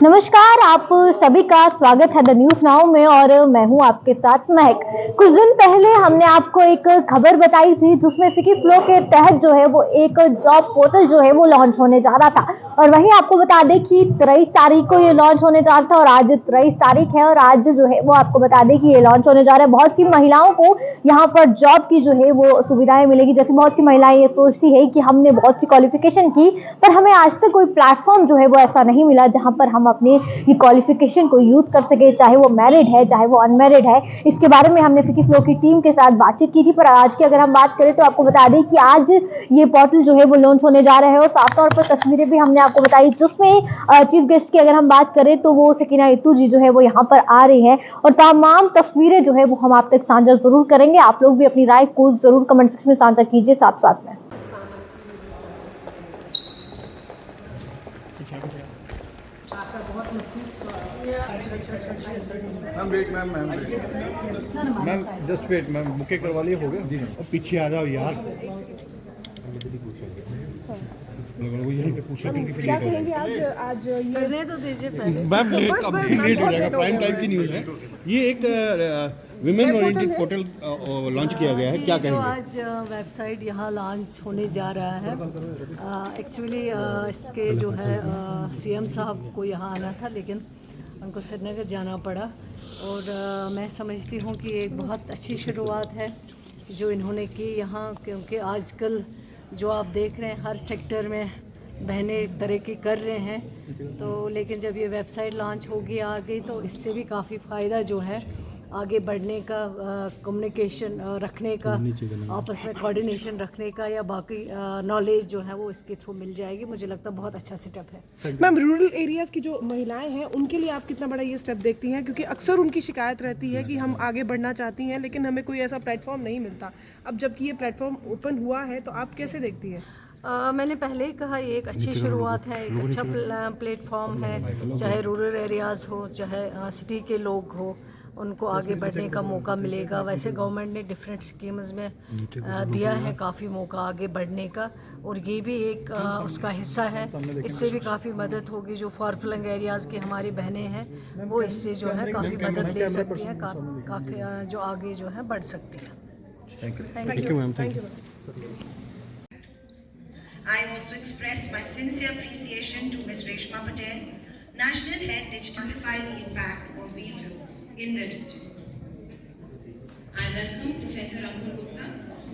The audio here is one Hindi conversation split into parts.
नमस्कार, आप सभी का स्वागत है द न्यूज़ नाउ में और मैं हूं आपके साथ महक। कुछ दिन पहले हमने आपको एक खबर बताई थी जिसमें फिकी फ्लो के तहत जो है वो एक जॉब पोर्टल जो है वो लॉन्च होने जा रहा था और वहीं आपको बता दें कि 23 तारीख को ये लॉन्च होने जा रहा था और आज 23 तारीख है और आज जो है वो आपको बता दें कि ये लॉन्च होने जा रहा है। बहुत सी महिलाओं को यहाँ पर जॉब की जो है वो सुविधाएं मिलेगी। जैसे बहुत सी महिलाएं ये सोचती है कि हमने बहुत सी क्वालिफिकेशन की पर हमें आज तक कोई प्लेटफॉर्म जो है वो ऐसा नहीं मिला जहाँ पर हम अपनी ये क्वालिफिकेशन को यूज कर सके, चाहे वो मैरिड है चाहे वो अनमैरिड है। इसके बारे में हमने फिकी फ्लो की टीम के साथ बातचीत की थी। पर आज की अगर हम बात करें तो आपको बता दें कि आज ये पोर्टल जो है वो लॉन्च होने जा रहा है और साफ तौर पर तस्वीरें भी हमने आपको बताई जिसमें चीफ गेस्ट की अगर हम बात करें तो वो सकीना इतू जी जो है वो यहाँ पर आ रही है और तमाम तस्वीरें जो है वो हम आप तक साझा जरूर करेंगे। आप लोग भी अपनी राय को जरूर कमेंट सेक्शन में साझा कीजिए साथ साथ में। Ma'am just wait ma'am bouquet करवा लिए हो गया जी और पीछे आ जाओ यार लोगों को यहीं पे पूछा कि क्या कहेंगे आज करने तो दीजिए पहले मैम लेट अब लेट हो जाएगा प्राइम टाइम की न्यूज़ है ये एक विमेन ओरिएंटेड पोर्टल लॉन्च किया गया है क्या कहेंगे आज वेबसाइट यहाँ लॉन्च होने जा रहा है। एक्चुअली इसके जो है सीएम साहब को यहाँ आना था लेकिन उनको श्रीनगर जाना पड़ा और मैं समझती हूँ कि एक बहुत अच्छी शुरुआत है जो इन्होंने की यहाँ, क्योंकि आजकल जो आप देख रहे हैं हर सेक्टर में बहनें तरक्की कर रहे हैं। तो लेकिन जब ये वेबसाइट लॉन्च होगी आ गई तो इससे भी काफ़ी फ़ायदा जो है आगे बढ़ने का, कम्युनिकेशन रखने का, आपस में कोऑर्डिनेशन रखने का या बाकी नॉलेज जो है वो इसके थ्रू मिल जाएगी। मुझे लगता है बहुत अच्छा सेटअप है। मैम रूरल एरियाज़ की जो महिलाएं हैं उनके लिए आप कितना बड़ा ये स्टेप देखती हैं, क्योंकि अक्सर उनकी शिकायत रहती है कि हम आगे बढ़ना चाहती हैं लेकिन हमें कोई ऐसा प्लेटफॉर्म नहीं मिलता। अब जबकि ये प्लेटफॉर्म ओपन हुआ है तो आप कैसे देखती हैं? मैंने पहले ही कहा ये एक अच्छी शुरुआत है, एक अच्छा प्लेटफॉर्म है। चाहे रूरल एरियाज़ हो चाहे सिटी के लोग हो, उनको आगे बढ़ने का मौका मिलेगा। वैसे गवर्नमेंट ने डिफरेंट स्कीम्स में दिया है काफ़ी मौका आगे बढ़ने का और ये भी एक उसका हिस्सा है। इससे भी काफ़ी मदद होगी। जो फॉर फ्लंग एरियाज़ की हमारी बहनें हैं वो इससे जो है काफ़ी मदद ले सकती हैं, काफ़ी जो आगे जो है बढ़ सकती हैं। Thank you ma'am thank you. I also express my sincere appreciation to Ms. Reshma Patel, National Head Digital, to amplify the impact of VFLO in the region. I welcome Professor Ankur Gupta,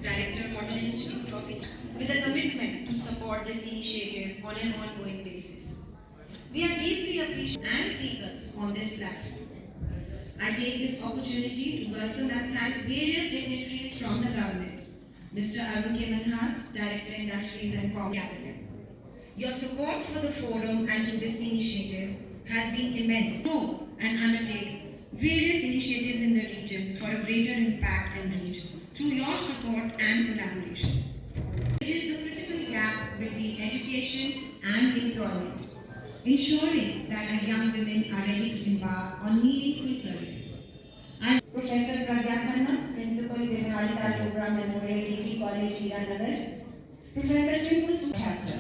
Director, Model Institute of India, with a commitment to support this initiative on an ongoing basis. We are deeply appreciative and seekers on this platform. I take this opportunity to welcome and thank various dignitaries from the government. Mr. Arun K. Manhas, Director Industries and Commerce Cabinet. Your support for the forum and to this initiative has been immense. Know and undertake various initiatives in the region for a greater impact in the region through your support and collaboration. It is the critical gap between education and employment, ensuring that our young women are ready to embark on meaningful careers. And Professor Pragya Khanna, Principal Vidharita Dogra Memorial Degree College, Hiranagar. Professor Twinkle Chapter.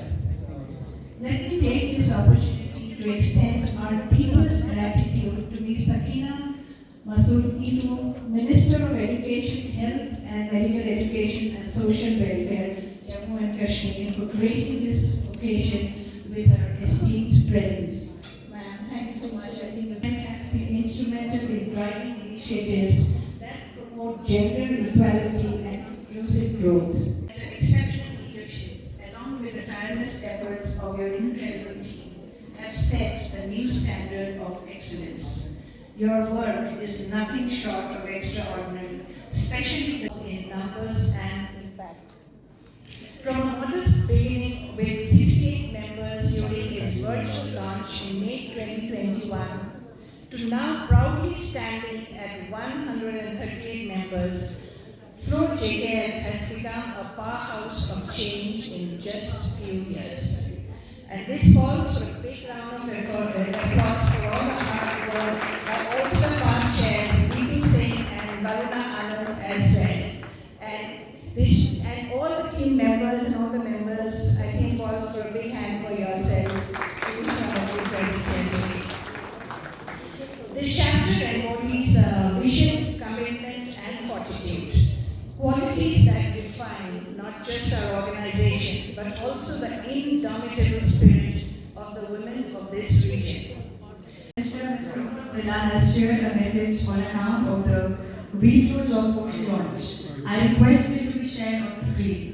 Let me take this opportunity to extend our deepest gratitude to Ms. Sakina Masood Ito, Minister of Education, Health and Medical Education and Social Welfare, Jammu and Kashmir, for gracing this occasion with her esteemed presence. Ma'am, thank you so much. I think the event has been instrumental in driving initiatives that promote gender equality and inclusive growth. The exceptional leadership, along with the tireless efforts of your incredible team, have set the new standard of excellence. Your work is nothing short of extraordinary, especially in numbers and impact. From a modest beginning with 68 members during its virtual launch in May 2021, to now proudly standing at 138 members, Flow JKL has become a powerhouse of change in just few years. And this calls for a big round of applause for all the hard work by all the farm chairs, Devi Singh and Varuna Anand as well. And all the team members and all the members, I think calls for a big hand for yourself. Please come and be present here today. The chapter embodies vision, commitment, and fortitude, qualities that define not just our organization, but also the indomitable spirit of the women of this region. Mr. Villa has shared a message on account of the WeFlow job portal launch. I request it to be shared on the screen.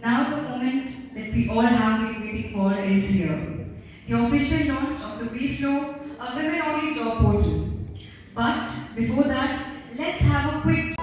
Now the moment that we all have been waiting for is here. The official launch of the WeFlow, a women-only job portal. But before that, let's have a quick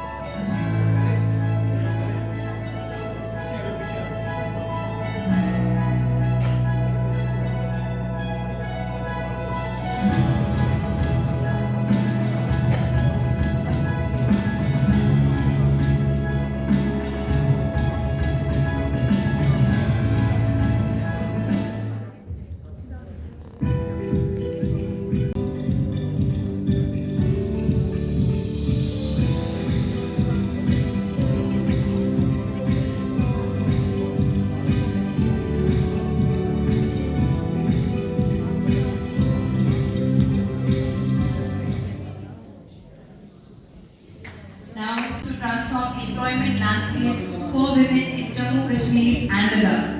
now to transform the employment landscape for women in Jammu, Kashmir and Ladakh.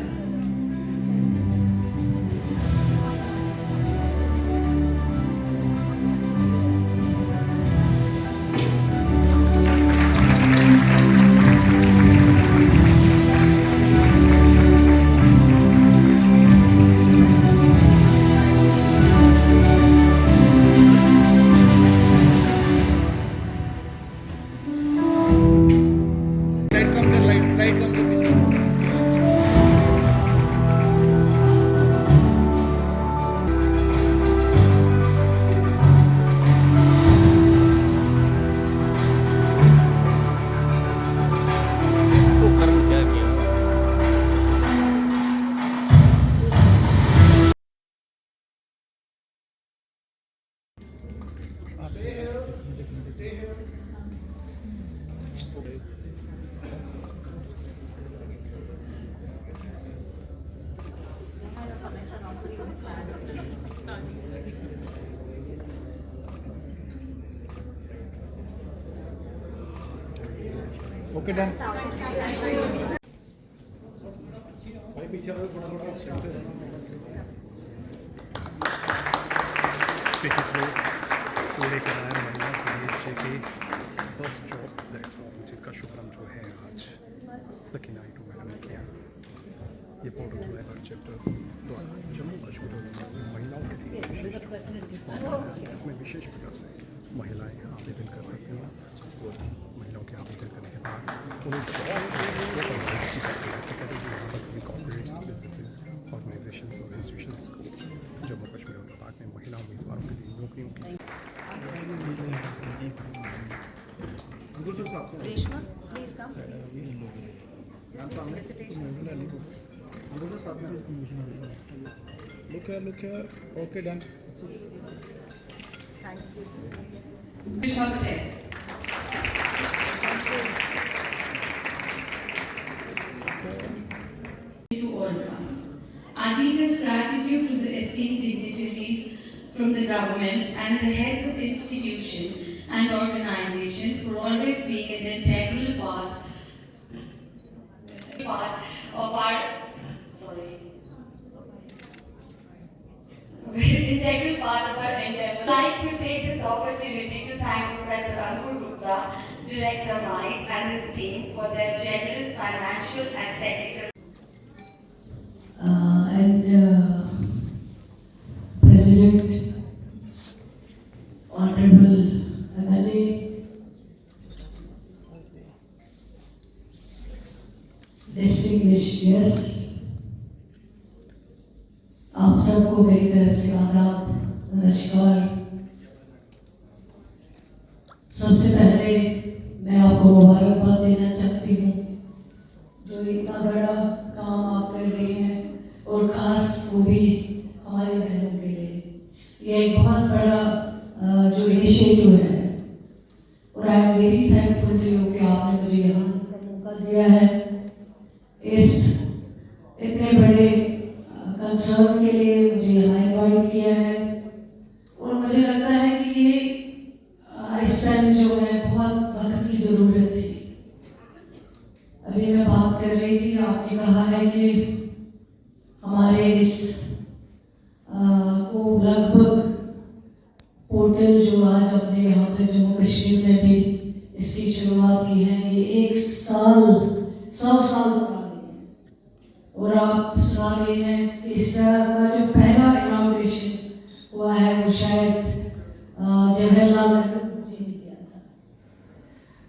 Okay, done. लेकर आया महिला के फर्स्ट जॉब प्लेटफॉर्म जिसका शुभारंभ जो है आज सकीना इटू मैडम ने किया। ये पोर्टल जो है हर चैप्टर द्वारा जम्मू कश्मीर में महिलाओं के लिए विशेष जिसमें विशेष प्रकार से महिलाएं आवेदन कर सकती हैं और महिलाओं के आवेदन करने के बाद उन्हें सभी कॉर्पोरेट्स, बिजनेसेस, ऑर्गेनाइजेशन और इंस्टीट्यूशंस को जम्मू कश्मीर और लद्दाख में महिला उम्मीदवारों के लिए नौकरियों की Reshma, please come. Look here. Okay, done. Thank you. Reshma Patel. To all of us. Our deepest gratitude to the esteemed dignitaries from the government and the heads of institution and organization for always being an integral part of our endeavor. I'd like to take this opportunity to thank Professor Ankur Gupta, Director MITE, and his team for their generous financial and technical President, Honorable MLA, distinguished guests, आप सबको मेरी तरफ से आदाब, नमस्कार। सबसे पहले मैं आपको मुबारकबाद देना चाहती हूँ जो इतना बड़ा काम आप कर रहे हैं और खास वो भी हमारी बहनों के लिए। ये एक बहुत बड़ा जो इनिशिएटिव है और I am very thankful to you कि आपने मुझे यहाँ का मौका दिया है आपने कहा है कि हमारे इस को लगभग पोर्टल जो आज अपने यहाँ पे जम्मू कश्मीर में भी इसकी शुरुआत की है, ये 100 साल पुरानी है। और आप सुना रहे हैं कि इस तरह का जो पहला इनाग्रेशन हुआ है वो शायद जवाहरलाल नेहरू जी ने किया था।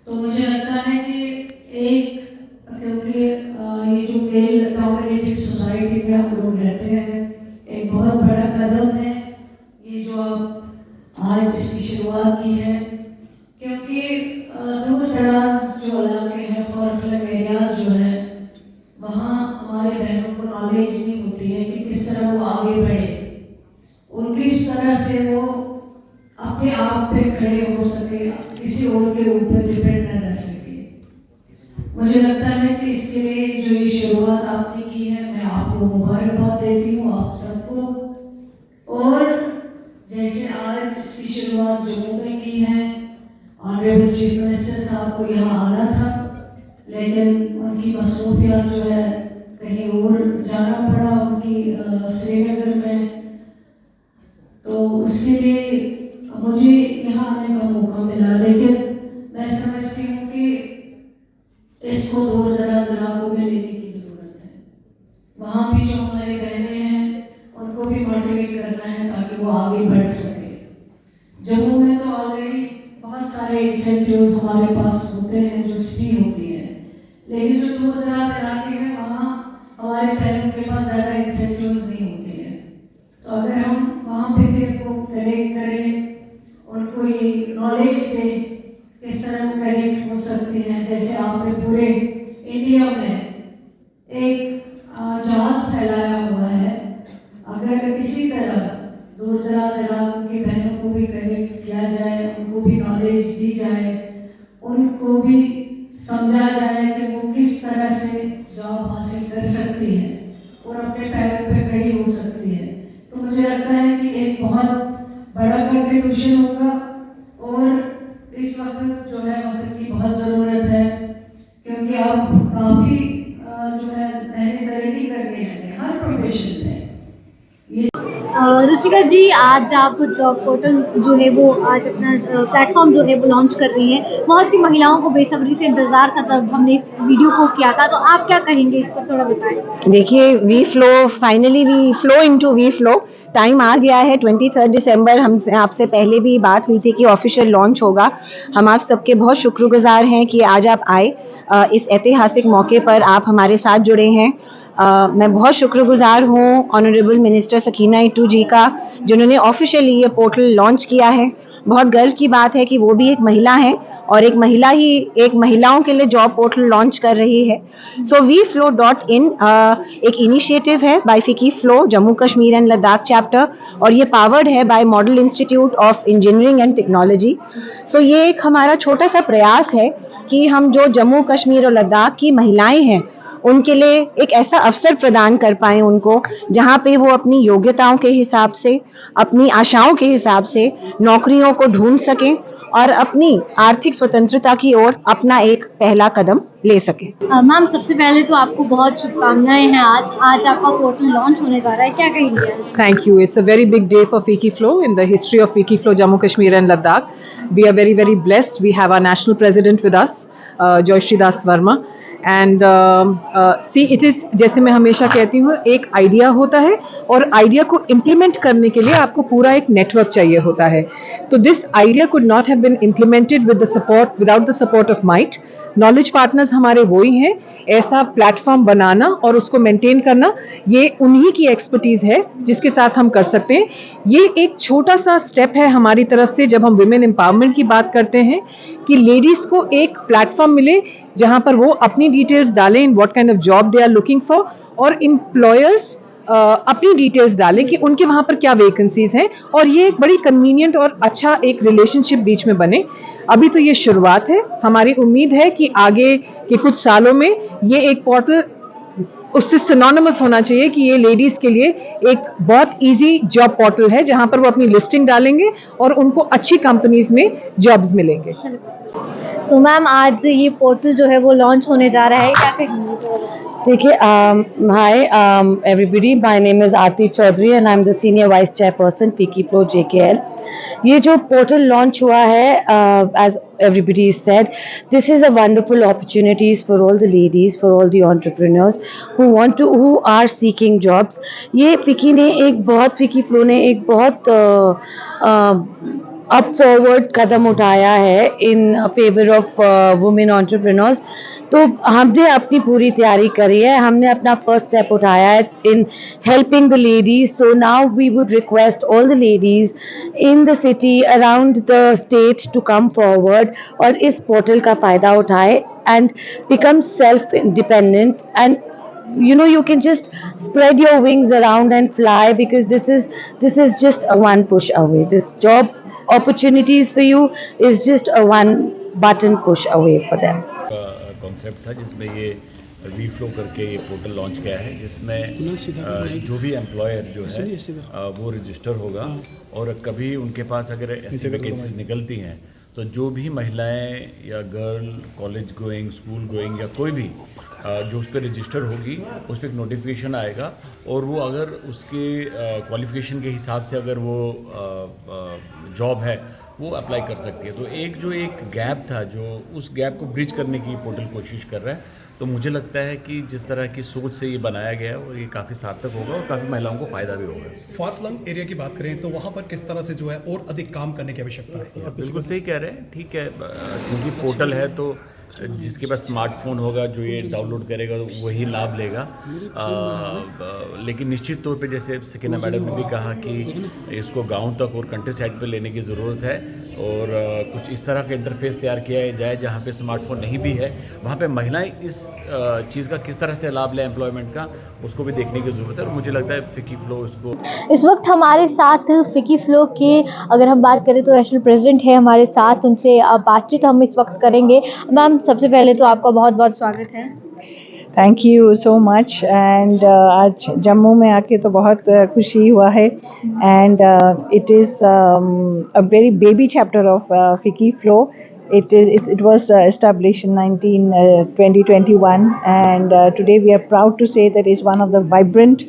तो मुझे लगता है कि क्योंकि ये जो मेल डोमिनेटेड सोसाइटी में हम लोग रहते हैं, एक बहुत बड़ा कदम है ये जो आप आज इसकी शुरुआत की है, क्योंकि दूर दराज जो इलाके हैं, फॉर फ्लंग एरियाज जो है, वहाँ हमारे बहनों को नॉलेज नहीं होती है कि किस तरह वो आगे बढ़े और किस तरह से वो अपने आप पे खड़े हो सके, किसी और के ऊपर डिपेंड न रह सके। मुझे लगता है कि इसके लिए जो ये शुरुआत आपने की है, मैं आपको मुबारकबाद देती हूँ, आप सबको। और जैसे आज इसकी शुरुआत जम्मू में की है, ऑनरेबल चीफ मिनिस्टर साहब को यहाँ आना था, लेकिन उनकी मसरूफियत जो है कहीं और जाना पड़ा उनकी श्रीनगर में, तो उसके लिए मुझे यहाँ आने का मौका मिला। लेकिन मैं समझती हूँ कि इसको दूर दराज इलाकों में लेने की ज़रूरत है। वहाँ भी जो हमारी बहनें हैं उनको भी मोटिवेट करना है ताकि वो आगे बढ़ सके। जम्मू में तो ऑलरेडी बहुत सारे इंसेंटिव्स हमारे पास होते हैं जो फ्री होती है, लेकिन जो दूर दराज इलाके हैं वहाँ हमारे बहनों के पास ज़्यादा इंसेंटिव्स नहीं होते हैं। तो अगर हम वहाँ पे भी उनको कनेक्ट करें, उनको ये नॉलेज दें किस तरह वो कनेक्ट हो सकती हैं। जैसे आपने पूरे इंडिया में एक जाल फैलाया हुआ है, अगर इसी तरह दूर दराज इलाकों की बहनों को भी कनेक्ट किया जाए, उनको भी नॉलेज दी जाए, उनको भी समझा जाए कि वो किस तरह से जॉब हासिल कर सकती है और अपने पैरों पे खड़ी हो सकती है, तो मुझे लगता है कि एक बहुत बड़ा कंट्रीब्यूशन होगा। और इस वक्त जो है वक्त की बहुत ज़रूरत है, क्योंकि आप काफ़ी जो है नई तरक्की करने लगे हर प्रोफेशन में। रुचिका जी, आज आप जॉब पोर्टल जो है वो आज अपना प्लेटफॉर्म जो है वो लॉन्च कर रही हैं। बहुत सी महिलाओं को बेसब्री से इंतज़ार था जब हमने इस वीडियो को किया था, तो आप क्या कहेंगे इस पर थोड़ा बताएं। देखिए, we flow into we flow time आ गया है। 23 दिसंबर हमसे आपसे पहले भी बात हुई थी कि ऑफिशियल लॉन्च होगा। हम आप सबके बहुत शुक्रगुजार हैं कि आज आप आए, इस ऐतिहासिक मौके पर आप हमारे साथ जुड़े हैं। मैं बहुत शुक्रगुजार हूँ ऑनरेबल मिनिस्टर सकीना इटू जी का, जिन्होंने ऑफिशियली ये पोर्टल लॉन्च किया है। बहुत गर्व की बात है कि वो भी एक महिला हैं और एक महिलाओं के लिए जॉब पोर्टल लॉन्च कर रही है। सो WeFlow.in एक इनिशिएटिव है by FICCI FLO Jammu Kashmir and Ladakh chapter, और ये पावर्ड है by Model Institute of Engineering and Technology. So ये एक हमारा छोटा सा प्रयास है कि हम जो जम्मू कश्मीर और लद्दाख की महिलाएं हैं उनके लिए एक ऐसा अवसर प्रदान कर पाएं उनको, जहां पे वो अपनी योग्यताओं के हिसाब से, अपनी आशाओं के हिसाब से नौकरियों को ढूंढ सकें और अपनी आर्थिक स्वतंत्रता की ओर अपना एक पहला कदम ले सकें। मैम, सबसे पहले तो आपको बहुत शुभकामनाएं हैं। आज आपका पोर्टल लॉन्च होने जा रहा है, क्या कहेंगे? Thank you. It's a very big day for Wikiflow in the history of Wikiflow Jammu Kashmir and Ladakh. We are very, very blessed. We have our national president with us, Joyshri Das Verma. And see it is, जैसे मैं हमेशा कहती हूँ, एक आइडिया होता है और आइडिया को इम्प्लीमेंट करने के लिए आपको पूरा एक नेटवर्क चाहिए होता है। तो this idea could not have been implemented without the support of might. Knowledge partners हमारे वो ही हैं। ऐसा प्लेटफॉर्म बनाना और उसको मेंटेन करना, ये उन्हीं की एक्सपर्टीज़ है जिसके साथ हम कर सकते हैं। ये एक छोटा सा स्टेप है हमारी तरफ से जब हम विमेन एम्पावरमेंट की बात करते हैं कि लेडीज़ को एक प्लेटफॉर्म मिले जहाँ पर वो अपनी डिटेल्स डालें in what kind of job they are looking for, और एम्प्लॉयर्स अपनी डिटेल्स डालें कि उनके वहाँ पर क्या वैकेंसीज हैं, और ये एक बड़ी कन्वीनियंट और अच्छा एक रिलेशनशिप बीच में बने। अभी तो ये शुरुआत है, हमारी उम्मीद है कि आगे के कुछ सालों में ये एक पोर्टल उससे सिनोनिमस होना चाहिए कि ये लेडीज़ के लिए एक बहुत इजी जॉब पोर्टल है जहाँ पर वो अपनी लिस्टिंग डालेंगे और उनको अच्छी कंपनीज में जॉब्स मिलेंगे। सो मैम, आज ये पोर्टल जो है वो लॉन्च होने जा रहा है, क्या कहेंगे? देखिए, hi everybody, my name is Aarti Chaudhary and I am the senior vice chairperson FICCI FLO JKL। ये जो पोर्टल लॉन्च हुआ है, as everybody said, this is a wonderful opportunities for all the ladies, for all the entrepreneurs who are seeking jobs। ये फीकी फ्लो ने एक बहुत अप फॉरवर्ड कदम उठाया है in favour of women entrepreneurs. तो हमने अपनी पूरी तैयारी करी है, हमने अपना फर्स्ट स्टेप उठाया है in helping the ladies. So now we would request all the ladies in the city around the state to come forward और इस पोर्टल का फ़ायदा उठाए and become self independent and you can just spread your wings around and fly, because this is just a one push away. This job opportunities for you is just a one button push away for them. Concept था जिसमें ये वी फ्लो करके ये पोर्टल लॉन्च किया है, जिसमें जो भी एम्प्लॉयर जो है वो रजिस्टर होगा और कभी उनके पास अगर ऐसी वैकेंसीज निकलती हैं तो जो भी महिलाएं या girl college going, school going या कोई भी जो उस पर रजिस्टर होगी उस पर एक नोटिफिकेशन आएगा और वो अगर उसके क्वालिफ़िकेशन के हिसाब से अगर वो जॉब है वो अप्लाई कर सकती है। तो एक गैप था, जो उस गैप को ब्रिज करने की पोर्टल कोशिश कर रहा है। तो मुझे लगता है कि जिस तरह की सोच से ये बनाया गया है और ये काफ़ी सार्थक होगा और काफ़ी महिलाओं को फ़ायदा भी होगा। फार फ्लंग एरिया की बात करें तो वहाँ पर किस तरह से जो है और अधिक काम करने की आवश्यकता है? बिल्कुल सही कह रहे हैं, ठीक है, क्योंकि पोर्टल है तो जिसके पास स्मार्टफोन होगा जो ये डाउनलोड करेगा वही लाभ लेगा। लेकिन निश्चित तौर पे जैसे सकीना मैडम ने भी कहा कि इसको गांव तक और कंट्री साइड पे लेने की ज़रूरत है और कुछ इस तरह का इंटरफेस तैयार किया जाए जहां पे स्मार्टफोन नहीं भी है, वहां पे महिलाएं इस चीज़ का किस तरह से लाभ लें एम्प्लॉयमेंट का, उसको भी देखने की ज़रूरत है। और मुझे लगता है फीकी फ्लो इसको इस वक्त हमारे साथ फीकी फ्लो के अगर हम बात करें तो नेशनल प्रेसिडेंट है हमारे साथ, उनसे बातचीत हम इस वक्त करेंगे। मैम, सबसे पहले तो आपका बहुत बहुत स्वागत है। Thank you so much. And आज जम्मू में आके तो बहुत खुशी हुआ है and it is a very baby chapter of फीकी flow. It was established in 2021 and today we are proud to say that it's one of the vibrant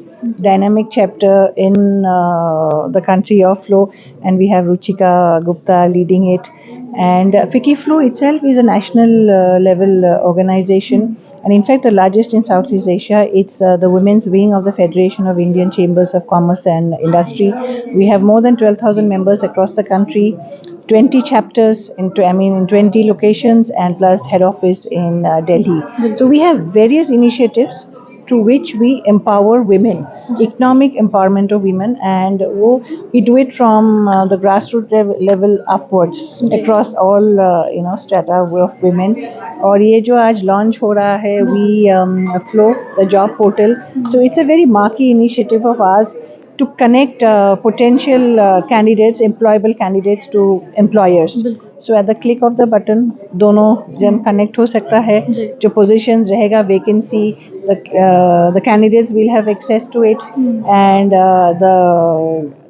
dynamic chapter in the country of Flow, and we have Ruchika Gupta leading it. And Fiki Flow itself is a national level organization, and in fact the largest in Southeast Asia. It's the women's wing of the Federation of Indian Chambers of Commerce and Industry. We have more than 12,000 members across the country, 20 chapters in 20 locations, and plus head office in Delhi. So we have various initiatives through which we empower women, economic empowerment of women, and we do it from the grassroots level upwards across all strata of women. और ये जो आज launch हो रहा है we Flow, the job portal, so it's a very marquee initiative of ours to connect potential candidates, employable candidates to employers. So at the click of the button दोनों जन connect हो सकता है। जो positions रहेगा vacancy, the candidates will have access to it, and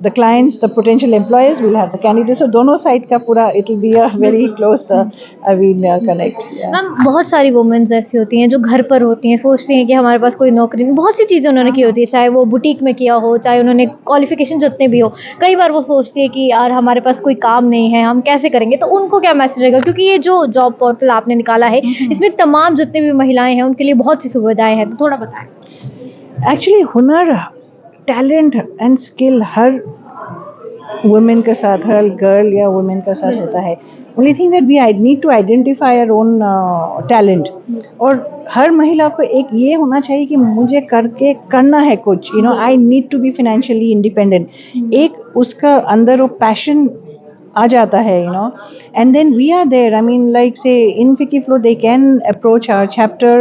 the clients, the potential employers will have the candidates. So दोनों side का पूरा it will be a very close connect. Ma'am, बहुत सारी वुमेन्स ऐसी होती हैं जो घर पर होती हैं, सोचती हैं कि हमारे पास कोई नौकरी नहीं। बहुत सी चीज़ें उन्होंने की होती है, चाहे वो बुटीक में किया हो, चाहे उन्होंने क्वालिफिकेशन जितने भी हो। कई बार वो सोचती है कि यार हमारे पास कोई काम नहीं है, हम कैसे करेंगे। तो उनको क्या मैसेज रहेगा, क्योंकि ये जो जॉब पोर्टल आपने निकाला है इसमें तमाम जितने भी महिलाएं हैं उनके लिए बहुत सी सुविधाएं हैं, तो थोड़ा बताएं। एक्चुअली हुनर, talent and skill her women के साथ, हर गर्ल या वुमेन के साथ होता है। Only thing that we need to identify our own talent. और हर महिला को एक ये होना चाहिए कि मुझे करना है कुछ, I need to be financially independent. एक उसका अंदर वो पैशन आ जाता है, and then we are there. I mean, like say in Fiki Flow they can approach our chapter.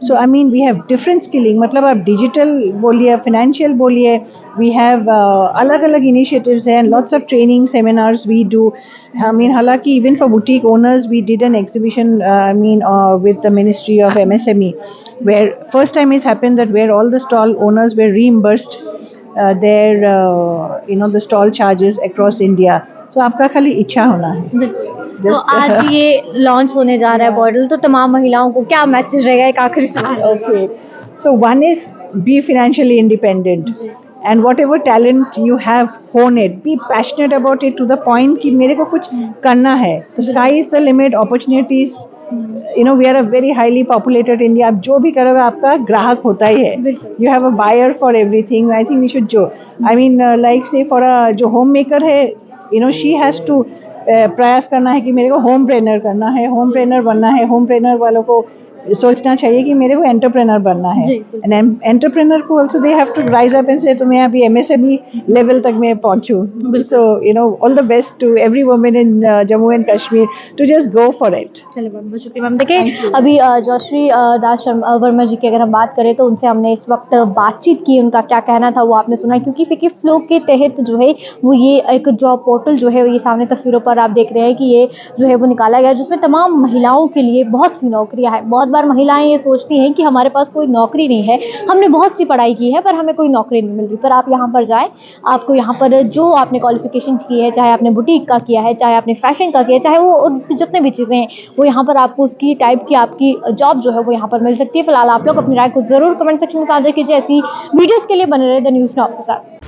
So I mean we have different skilling, मतलब आप digital बोलिए, financial बोलिए, we have अलग-अलग initiatives and lots of training seminars we do. I mean हालांकि even for boutique owners we did an exhibition with the Ministry of MSME, where first time it's happened that where all the stall owners were reimbursed their the stall charges across India. So आपका खाली इच्छा होना है। तो आज ये लॉन्च होने जा रहा है पोर्टल, तो तमाम महिलाओं को क्या मैसेज रहेगा, एक आखिरी सवाल। Okay, So one is be financially independent, and whatever talent you have, hone it. Be passionate about it to the point कि मेरे को कुछ करना है. The sky is the limit. Opportunities. You know, we are a very highly populated India. आप जो भी करोगे आपका ग्राहक होता ही है. You have a buyer for everything. I think we should जो. I mean, like say for a जो homemaker है, you know, she has to प्रयास करना है कि मेरे को होम ट्रेनर करना है, होम ट्रेनर बनना है. होम ट्रेनर वालों को सोचना चाहिए कि मेरे को एंटरप्रेनर बनना है. एंड एंटरप्रेनर को also they have to rise up and say तो मैं अभी MSME लेवल तक मैं पहुंचूं. So you know, all the best to every woman in Jammu and Kashmir to just go for it. चलिए बहुत बहुत शुक्रिया मैम. देखिए अभी जयश्री दास वर्मा जी की अगर हम बात करें तो उनसे हमने इस वक्त बातचीत की. उनका क्या कहना था वो आपने सुना, क्योंकि फिकी फ्लो के तहत जो है वो ये एक जॉब पोर्टल जो है ये सामने तस्वीरों पर आप देख रहे हैं कि ये जो है वो निकाला गया, जिसमें तमाम महिलाओं के लिए बहुत सी नौकरियां हैं. बहुत बार महिलाएं ये सोचती हैं कि हमारे पास कोई नौकरी नहीं है, हमने बहुत सी पढ़ाई की है पर हमें कोई नौकरी नहीं मिल रही. पर आप यहाँ पर जाएं, आपको यहाँ पर जो आपने क्वालिफिकेशन की है, चाहे आपने बुटीक का किया है, चाहे आपने फैशन का किया है, चाहे वो जितने भी चीज़ें हैं वो यहाँ पर आपको उसकी टाइप की आपकी जॉब जो है वो यहाँ पर मिल सकती है. फिलहाल आप लोग अपनी राय को ज़रूर कमेंट सेक्शन में साझा कीजिए. ऐसी वीडियोज़ के लिए बने रहे द न्यूज़ नाउ के साथ.